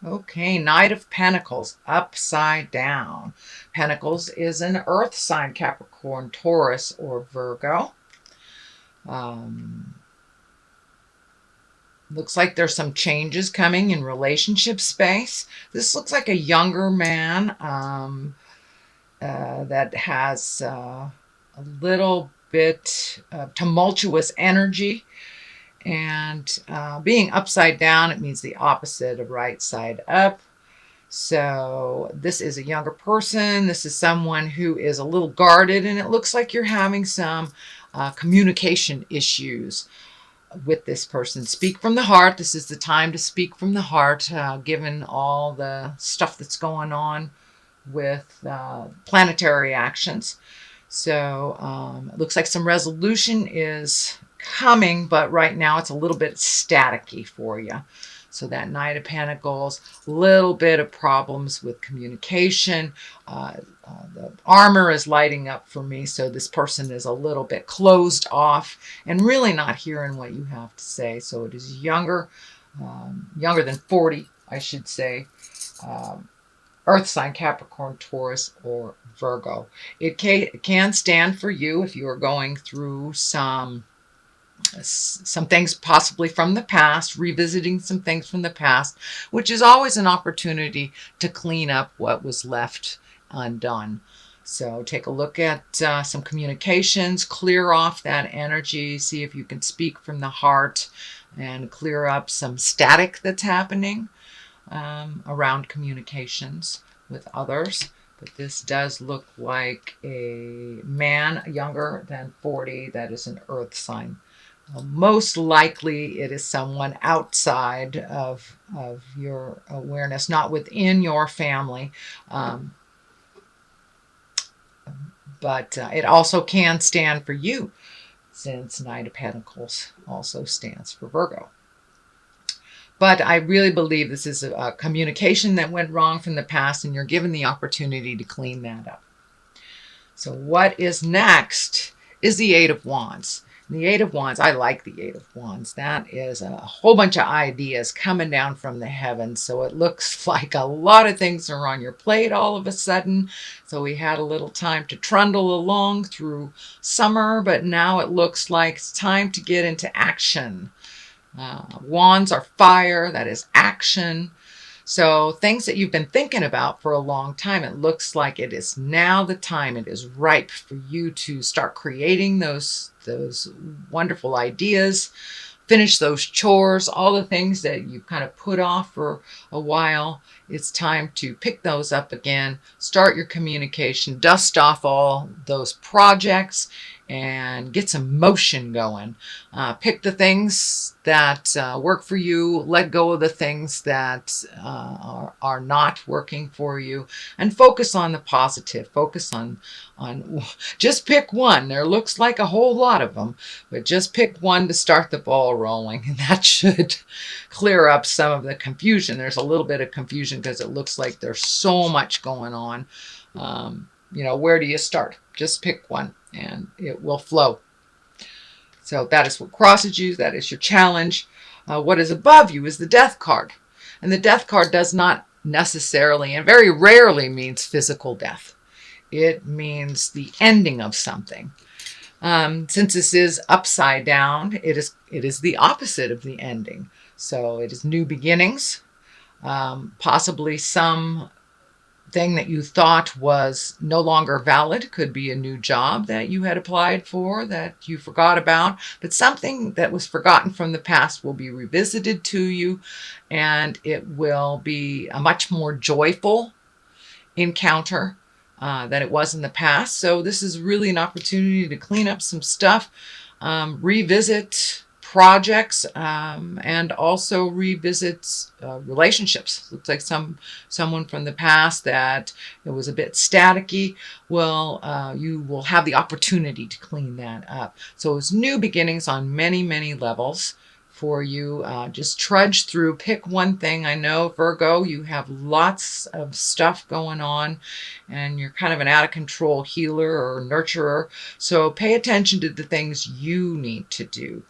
Okay, Knight of Pentacles, upside down. Pentacles is an earth sign, Capricorn, Taurus, or Virgo. Um, Looks like there's some changes coming in relationship space. This looks like a younger man that has a little bit tumultuous energy. And being upside down, it means the opposite of right side up. So this is a younger person. This is someone who is a little guarded, and it looks like you're having some communication issues with this person. Speak from the heart. This is the time to speak from the heart, given all the stuff that's going on with planetary actions. So it looks like some resolution is coming, but right now it's a little bit staticky for you. So that Knight of Pentacles, little bit of problems with communication. The armor is lighting up for me, so this person is a little bit closed off and really not hearing what you have to say. So it is younger, younger than 40, I should say. Earth sign, Capricorn, Taurus, or Virgo. It can stand for you if you are going through some things possibly from the past, revisiting some things from the past, which is always an opportunity to clean up what was left undone. So take a look at some communications, clear off that energy, see if you can speak from the heart and clear up some static that's happening around communications with others. But this does look like a man younger than 40 that is an earth sign. Most likely it is someone outside of your awareness, not within your family. But it also can stand for you, since Knight of Pentacles also stands for Virgo. But I really believe this is a communication that went wrong from the past, and you're given the opportunity to clean that up. So what is next is the Eight of Wands. The Eight of Wands, I like the Eight of Wands. That is a whole bunch of ideas coming down from the heavens. So it looks like a lot of things are on your plate all of a sudden. So we had a little time to trundle along through summer, but now it looks like it's time to get into action. Wands are fire, that is action. So things that you've been thinking about for a long time, it looks like it is now the time. It is ripe for you to start creating those wonderful ideas, finish those chores, all the things that you kind of put off for a while. It's time to pick those up again, start your communication, dust off all those projects, and get some motion going. Pick the things that work for you, let go of the things that are not working for you, and focus on the positive. Focus on just pick one. There looks like a whole lot of them, but just pick one to start the ball rolling, and that should clear up some of the confusion. There's a little bit of confusion because it looks like there's so much going on. Where do you start? Just pick one and it will flow. So that is what crosses you. That is your challenge. What is above you is the Death card. And the Death card does not necessarily and very rarely means physical death. It means the ending of something. Since this is upside down, it is the opposite of the ending. So it is new beginnings, possibly some thing that you thought was no longer valid. Could be a new job that you had applied for that you forgot about, but something that was forgotten from the past will be revisited to you, and it will be a much more joyful encounter than it was in the past. So this is really an opportunity to clean up some stuff, revisit projects, and also revisit relationships. Looks like someone from the past that it was a bit staticky. You will have the opportunity to clean that up. So it's new beginnings on many, many levels for you. Just trudge through, pick one thing. I know, Virgo, you have lots of stuff going on and you're kind of an out of control healer or nurturer. So pay attention to the things you need to do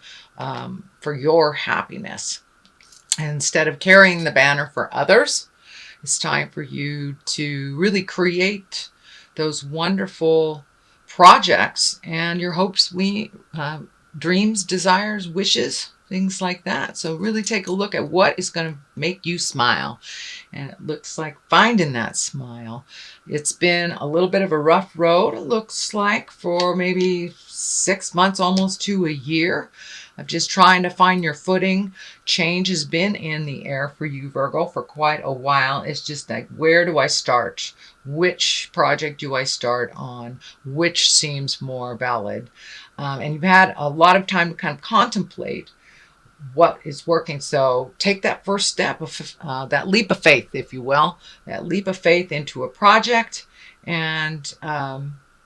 for your happiness. Instead of carrying the banner for others, it's time for you to really create those wonderful projects and your hopes, dreams, desires, wishes, things like that. So really take a look at what is going to make you smile. And it looks like finding that smile. It's been a little bit of a rough road, it looks like, for maybe 6 months, almost to a year, of just trying to find your footing. Change has been in the air for you, Virgo, for quite a while. It's just like, where do I start? Which project do I start on? Which seems more valid? And you've had a lot of time to kind of contemplate what is working. So take that first step of that leap of faith, if you will, that leap of faith into a project, and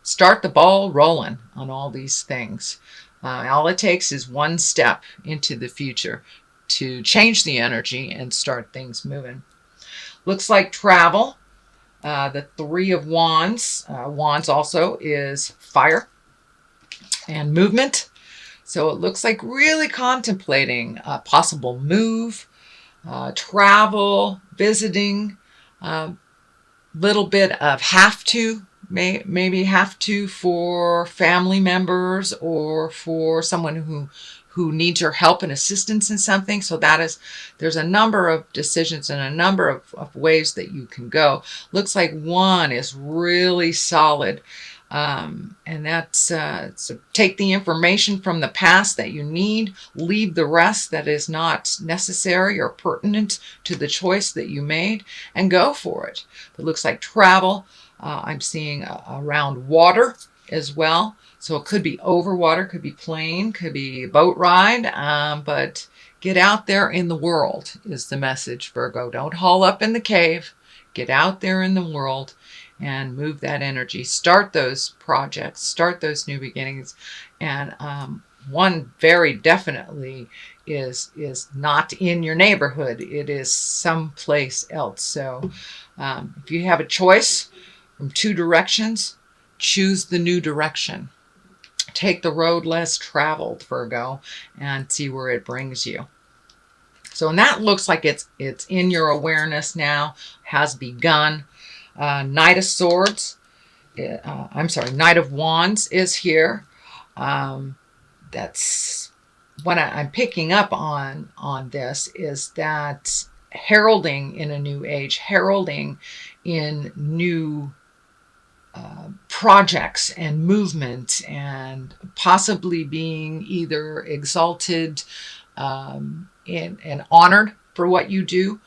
start the ball rolling on all these things. All it takes is one step into the future to change the energy and start things moving. Looks like travel. The Three of Wands. Wands also is fire and movement. So it looks like really contemplating a possible move, travel, visiting, little bit of maybe have to for family members or for someone who needs your help and assistance in something. So there's a number of decisions and a number of ways that you can go. Looks like one is really solid. And that's so take the information from the past that you need, leave the rest that is not necessary or pertinent to the choice that you made, and go for it. It looks like travel. I'm seeing around water as well. So it could be over water, could be plane, could be boat ride, but get out there in the world is the message, Virgo. Don't haul up in the cave. Get out there in the world and move that energy. Start those projects, start those new beginnings. And one very definitely is not in your neighborhood. It is someplace else. So if you have a choice from two directions, choose the new direction. Take the road less traveled, Virgo, and see where it brings you. So, and that looks like it's in your awareness now, has begun. Knight of Swords, Knight of Wands is here. That's what I'm picking up on this, is that heralding in a new age, heralding in new projects and movement, and possibly being either exalted and honored for what you do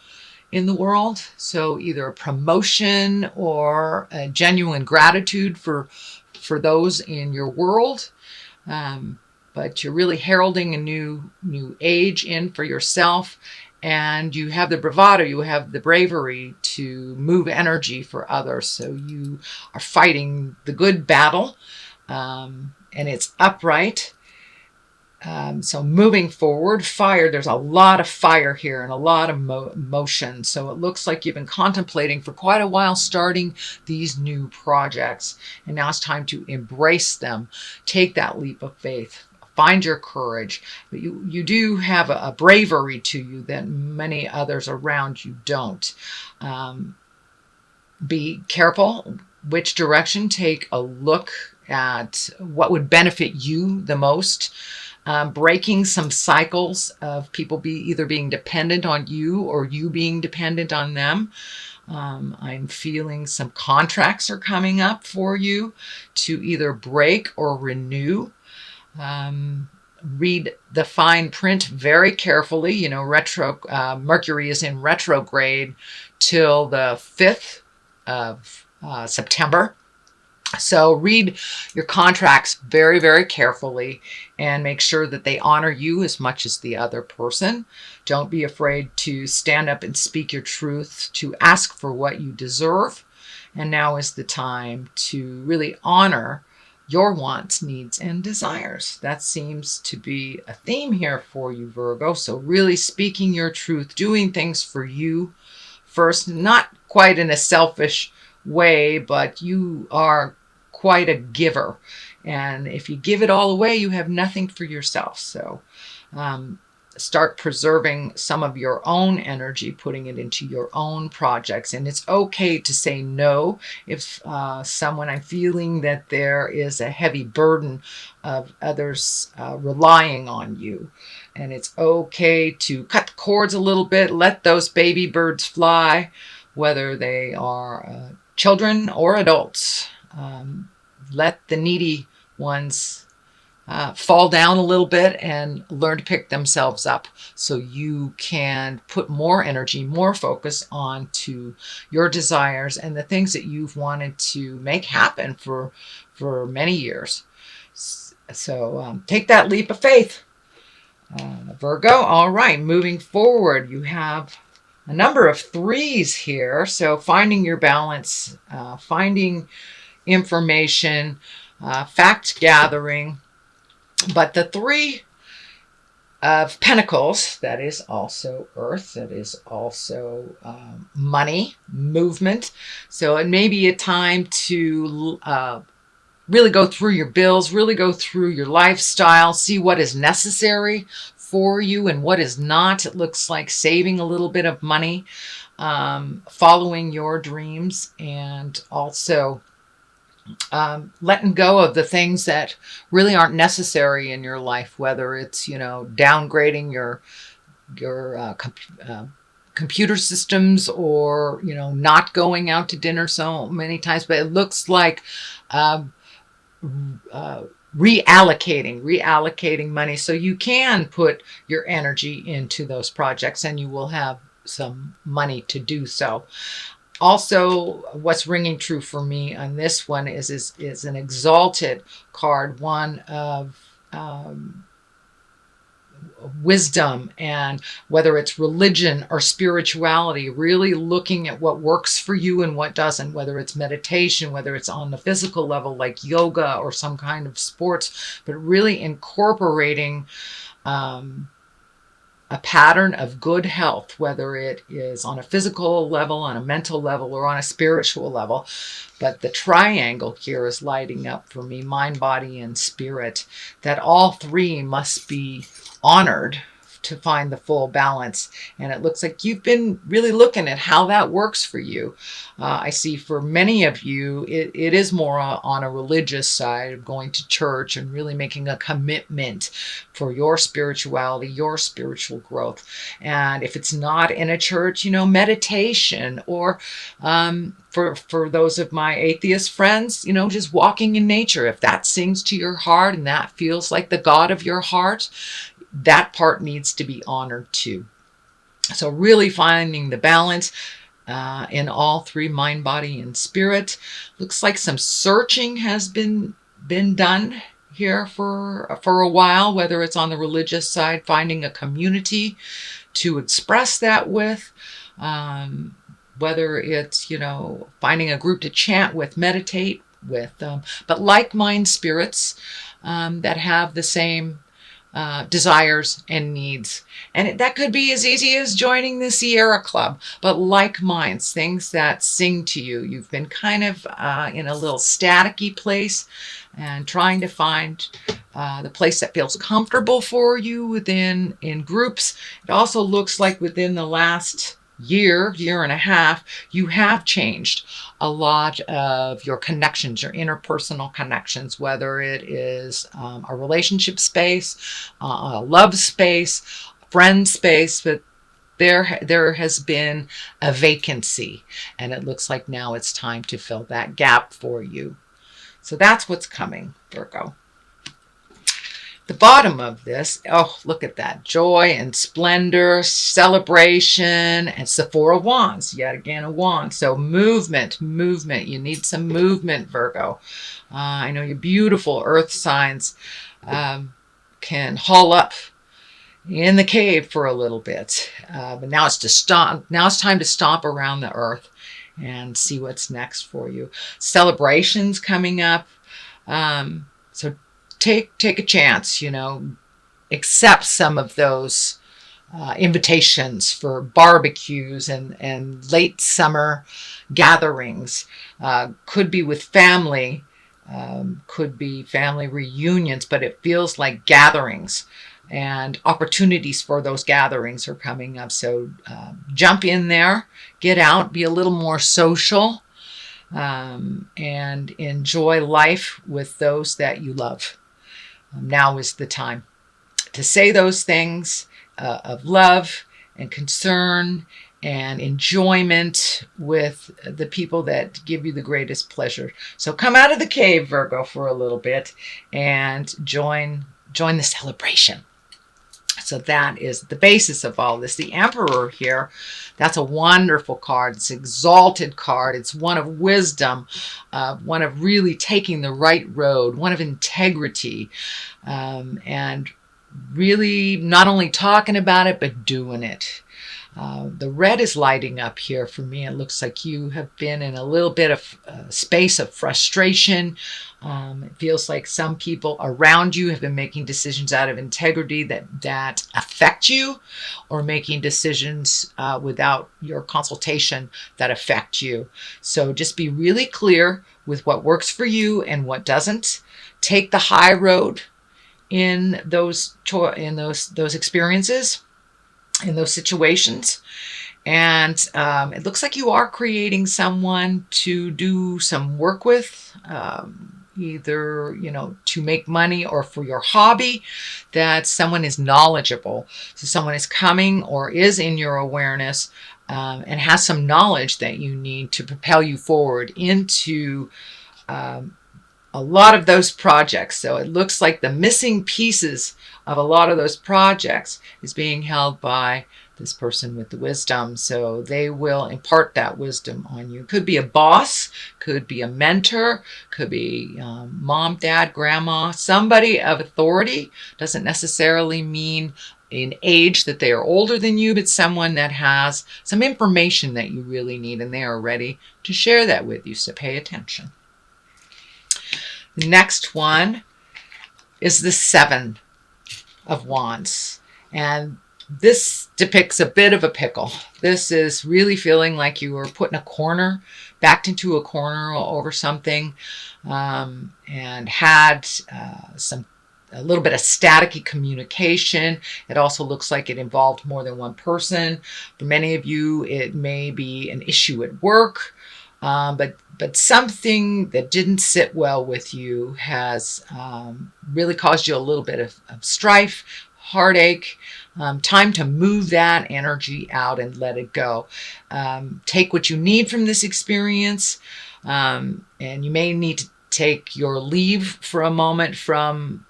in the world. So either a promotion or a genuine gratitude for those in your world. But you're really heralding a new age in for yourself. And you have the bravado, you have the bravery to move energy for others. So you are fighting the good battle, and it's upright. So moving forward, fire, there's a lot of fire here and a lot of motion. So it looks like you've been contemplating for quite a while starting these new projects. And now it's time to embrace them. Take that leap of faith. Find your courage. But you do have a bravery to you that many others around you don't. Be careful which direction. Take a look at what would benefit you the most. Breaking some cycles of people either being dependent on you or you being dependent on them. I'm feeling some contracts are coming up for you to either break or renew. Read the fine print very carefully. You know, Mercury is in retrograde till the 5th of September. So read your contracts very, very carefully and make sure that they honor you as much as the other person. Don't be afraid to stand up and speak your truth, to ask for what you deserve. And now is the time to really honor your wants, needs, and desires. That seems to be a theme here for you, Virgo. So really speaking your truth, doing things for you first, not quite in a selfish way, but you are quite a giver. And if you give it all away, you have nothing for yourself. So start preserving some of your own energy, putting it into your own projects. And it's okay to say no if someone, I'm feeling that there is a heavy burden of others relying on you. And it's okay to cut the cords a little bit, let those baby birds fly, whether they are children or adults. Let the needy ones fall down a little bit and learn to pick themselves up, so you can put more energy, more focus onto your desires and the things that you've wanted to make happen for many years. So take that leap of faith, Virgo. All right, moving forward, you have a number of threes here. So finding your balance, finding information, fact gathering. But the Three of Pentacles, that is also earth, that is also money, movement. So it may be a time to really go through your bills, really go through your lifestyle, see what is necessary for you and what is not. It looks like saving a little bit of money, following your dreams, and also letting go of the things that really aren't necessary in your life, whether it's, downgrading your computer systems, or, not going out to dinner so many times. But it looks like reallocating money, so you can put your energy into those projects and you will have some money to do so. Also, what's ringing true for me on this one is an exalted card, one of wisdom, and whether it's religion or spirituality, really looking at what works for you and what doesn't, whether it's meditation, whether it's on the physical level like yoga or some kind of sports, but really incorporating a pattern of good health, whether it is on a physical level, on a mental level, or on a spiritual level. But the triangle here is lighting up for me, mind, body, and spirit, that all three must be honored to find the full balance. And it looks like you've been really looking at how that works for you. I see for many of you, it is more on a religious side of going to church and really making a commitment for your spirituality, your spiritual growth. And if it's not in a church, meditation, or for those of my atheist friends, just walking in nature. If that sings to your heart and that feels like the God of your heart, that part needs to be honored too. So really finding the balance in all three, mind, body, and spirit. Looks like some searching has been done here for a while, whether it's on the religious side, finding a community to express that with, whether it's, finding a group to chant with, meditate with, but like-minded spirits that have the same desires and needs. And that could be as easy as joining the Sierra Club, but like minds, things that sing to you. You've been kind of in a little staticky place and trying to find the place that feels comfortable for you in groups. It also looks like within the last year and a half, you have changed a lot of your connections, your interpersonal connections, whether it is a relationship space, a love space, friend space, but there has been a vacancy, and it looks like now it's time to fill that gap for you. So that's what's coming, Virgo. The bottom of this, oh, look at that. Joy and splendor, celebration, and it's the Four of Wands. Yet again, a wand. So movement. You need some movement, Virgo. I know your beautiful earth signs can haul up in the cave for a little bit. But now it's to stomp. Now it's time to stomp around the earth and see what's next for you. Celebrations coming up. So take a chance, accept some of those invitations for barbecues and late summer gatherings. Could be with family, could be family reunions, but it feels like gatherings. and opportunities for those gatherings are coming up. So jump in there, get out, be a little more social, and enjoy life with those that you love. Now is the time to say those things of love and concern and enjoyment with the people that give you the greatest pleasure. So come out of the cave, Virgo, for a little bit and join the celebration. So that is the basis of all this. The Emperor here, that's a wonderful card. It's an exalted card. It's one of wisdom, one of really taking the right road, one of integrity, and really not only talking about it, but doing it. The red is lighting up here for me. It looks like you have been in a little bit of space of frustration. It feels like some people around you have been making decisions out of integrity that affect you, or making decisions without your consultation that affect you. So just be really clear with what works for you and what doesn't. Take the high road in those experiences, in those situations. And it looks like you are creating someone to do some work with, either, to make money or for your hobby, that someone is knowledgeable. So someone is coming or is in your awareness and has some knowledge that you need to propel you forward into a lot of those projects. So it looks like the missing pieces of a lot of those projects is being held by this person with the wisdom. So they will impart that wisdom on you. Could be a boss, could be a mentor, could be mom, dad, grandma, somebody of authority. Doesn't necessarily mean in age that they are older than you, but someone that has some information that you really need, and they are ready to share that with you. So pay attention. The next one is the Seven of Wands. And this depicts a bit of a pickle. This is really feeling like you were put in a corner, backed into a corner over something, and had a little bit of staticky communication. It also looks like it involved more than one person. For many of you, it may be an issue at work. But something that didn't sit well with you has really caused you a little bit of strife, heartache. Time to move that energy out and let it go. Take what you need from this experience, and you may need to take your leave for a moment from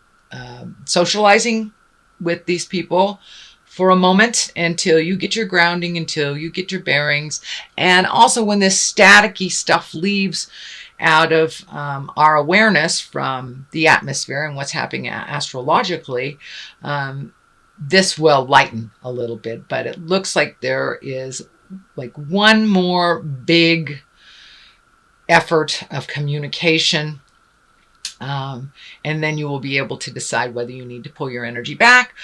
socializing with these people for a moment until you get your grounding, until you get your bearings. And also when this staticky stuff leaves out of our awareness from the atmosphere and what's happening astrologically, this will lighten a little bit. But it looks like there is like one more big effort of communication. And then you will be able to decide whether you need to pull your energy back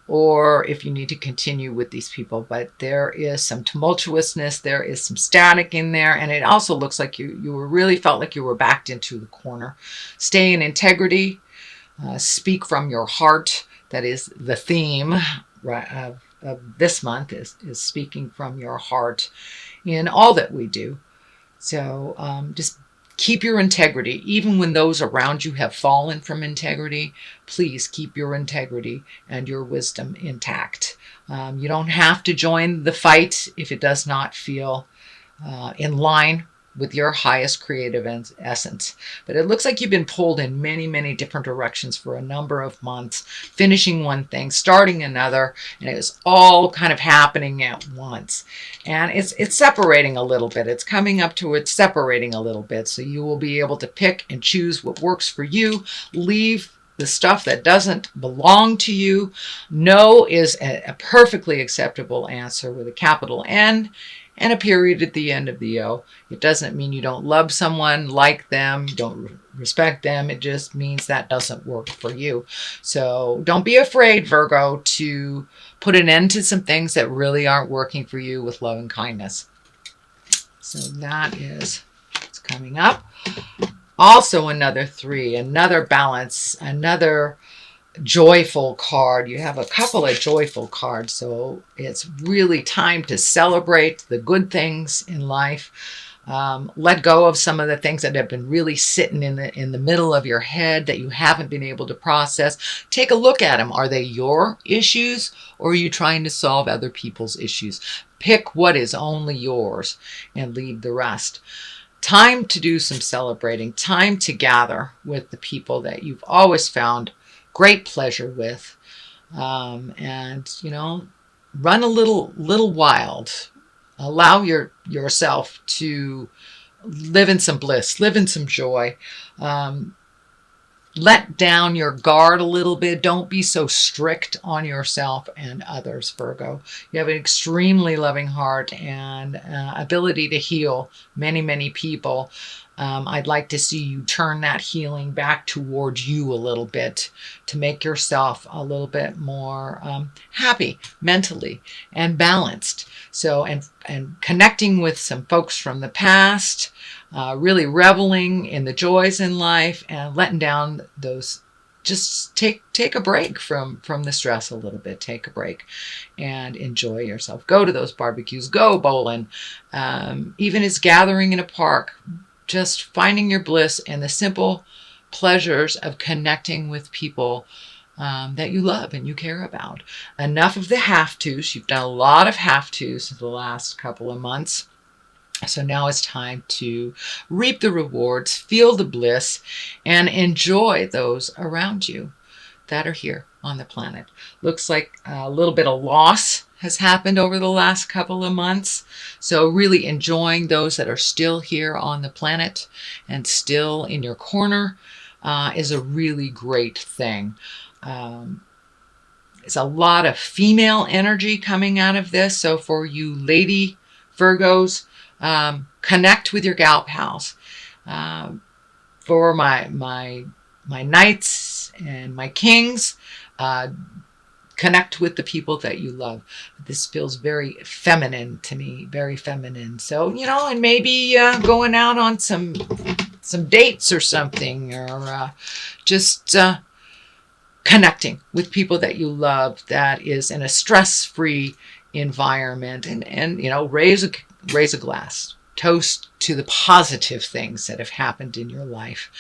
or if you need to continue with these people. But there is some tumultuousness, there is some static in there, and it also looks like you were really felt like you were backed into the corner. Stay in integrity, speak from your heart. That is the theme of this month, is speaking from your heart in all that we do. So just keep your integrity. Even when those around you have fallen from integrity, please keep your integrity and your wisdom intact. You don't have to join the fight if it does not feel in line with your highest creative essence. But it looks like you've been pulled in many, many different directions for a number of months, finishing one thing, starting another, and it was all kind of happening at once. And it's separating a little bit. It's coming up to it, separating a little bit. So you will be able to pick and choose what works for you, leave the stuff that doesn't belong to you. No is a perfectly acceptable answer with a capital N and a period at the end of the O. It doesn't mean you don't love someone, like them, don't respect them. It just means that doesn't work for you. So don't be afraid, Virgo, to put an end to some things that really aren't working for you with love and kindness. So that is what's coming up. Also another 3, another balance, another joyful card. You have a couple of joyful cards, so it's really time to celebrate the good things in life. Let go of some of the things that have been really sitting in the middle of your head that you haven't been able to process. Take a look at them. Are they your issues, or are you trying to solve other people's issues? Pick what is only yours and leave the rest. Time to do some celebrating. Time to gather with the people that you've always found great pleasure with, and run a little wild. Allow yourself to live in some bliss, live in some joy. Let down your guard a little bit. Don't be so strict on yourself and others, Virgo. You have an extremely loving heart and ability to heal many, many people. I'd like to see you turn that healing back towards you a little bit to make yourself a little bit more happy mentally and balanced. So, and connecting with some folks from the past, really reveling in the joys in life and letting down those. Just take a break from the stress a little bit. Take a break and enjoy yourself. Go to those barbecues. Go bowling. Even as gathering in a park. Just finding your bliss and the simple pleasures of connecting with people that you love and you care about. Enough of the have-tos. You've done a lot of have-tos in the last couple of months. So now it's time to reap the rewards, feel the bliss, and enjoy those around you that are here on the planet. Looks like a little bit of loss has happened over the last couple of months. So really enjoying those that are still here on the planet and still in your corner is a really great thing. There's a lot of female energy coming out of this. So for you lady Virgos, connect with your gal pals. For my knights and my kings, connect with the people that you love. This feels very feminine to me, very feminine. So, and maybe going out on some dates or something, or just connecting with people that you love that is in a stress-free environment, and raise a glass. Toast to the positive things that have happened in your life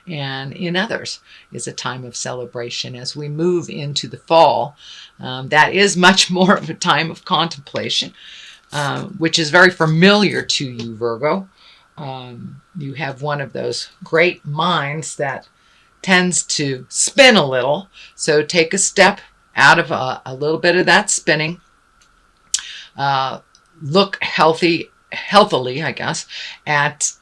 and in others. Is a time of celebration as we move into the fall. That is much more of a time of contemplation, which is very familiar to you, Virgo. You have one of those great minds that tends to spin a little. So take a step out of a little bit of that spinning. Look healthily, I guess, at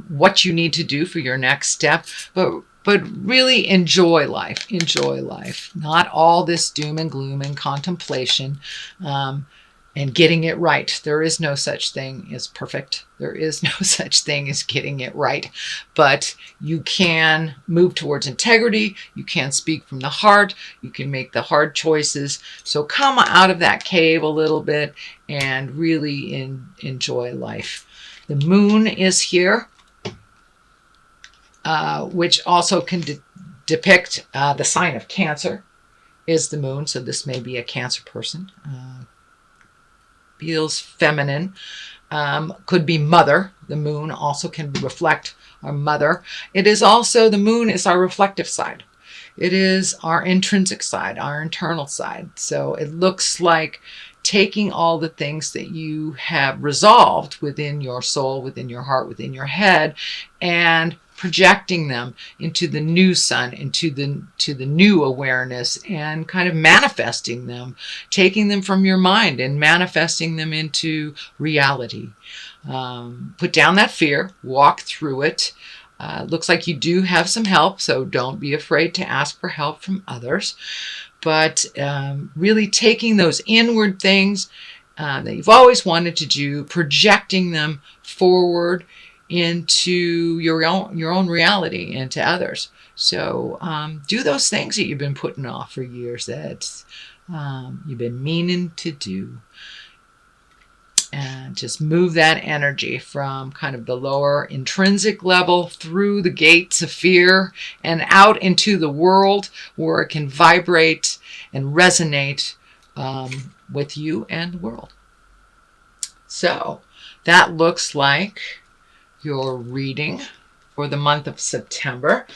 what you need to do for your next step, but really enjoy life. Enjoy life. Not all this doom and gloom and contemplation, and getting it right. There is no such thing as perfect. There is no such thing as getting it right. But you can move towards integrity. You can speak from the heart. You can make the hard choices. So come out of that cave a little bit and really enjoy life. The moon is here, which also can depict the sign of Cancer is the moon. So this may be a Cancer person. Feels feminine. Could be mother. The moon also can reflect our mother. It is also, the moon is our reflective side. It is our intrinsic side, our internal side. So it looks like taking all the things that you have resolved within your soul, within your heart, within your head, and projecting them into the new sun, into the new awareness, and kind of manifesting them, taking them from your mind and manifesting them into reality. Put down that fear, walk through it. Looks like you do have some help, so don't be afraid to ask for help from others. But really taking those inward things that you've always wanted to do, projecting them forward into your own reality, into others. So do those things that you've been putting off for years, that you've been meaning to do. And just move that energy from kind of the lower intrinsic level through the gates of fear and out into the world where it can vibrate and resonate with you and the world. So that looks like your reading for the month of September.